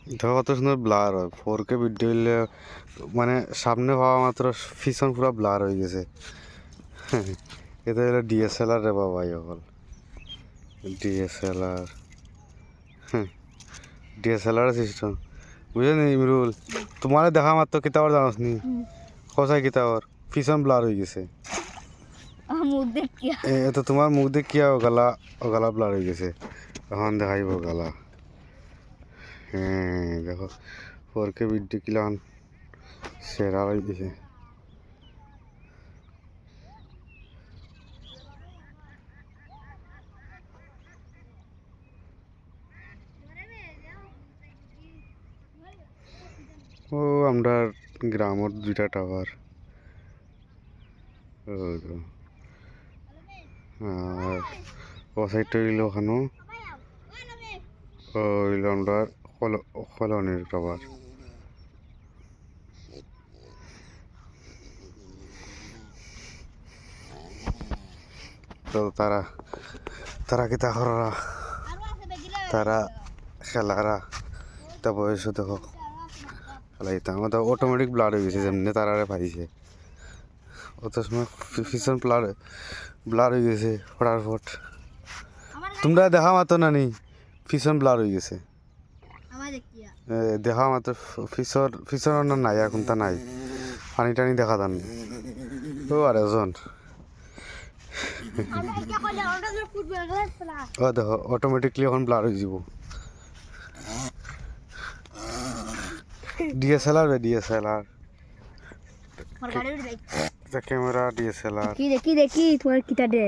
দেখো কত সুন্দর ব্লার হয় 4K ভিডিও হইলে মানে সামনে পাওয়া মাত্র পিছন পুরো ব্লার হয়ে গেছে এটা হলো ডিএসএলআর রে বাবা এখন ডিএসএলআর ডিএসএলআর সিস্টেম বুঝলেন ইমরুল তোমার দেখা মাত্র কিতাবার জানাস নি কসাই কিতাবার পিছন ব্লার হয়ে গেছে মুখ দেখ কি তো তোমার মুখ দেখ কি ওগালা ব্লার হয়ে গেছে এখন দেখাইব গালা হ্যাঁ দেখো 4K ভিডিও কিলান সেরা হয়ে গেছে ও আমরা গ্রামের 2টা টাওয়ার আর ও সাইডটা হইল ওখানো হইল আমরা কলোনির টাওয়ার তো তারা কি তাহরা তারা খেলারা তা বয়স দেখো খেলাইতাম আমাদের অটোমেটিক ব্লাড হয়ে গেছে যেমনি তারারে পাইছে অত সময় ফিশন ব্লার হয়ে গেছে ফটাফট তোমরা দেখা মাতো না নি ফিশন ব্লার হয়ে গেছে দেখা মাত্র ফিশর নাই এখন তা নাই পানি টানি দেখা যান ও আর একজন ও দেখো অটোমেটিকলি এখন ব্লার হয়ে যাব ডিএসএলআর ক্যামেরা ডিএসএলআর দেখি তোমার কিটা দে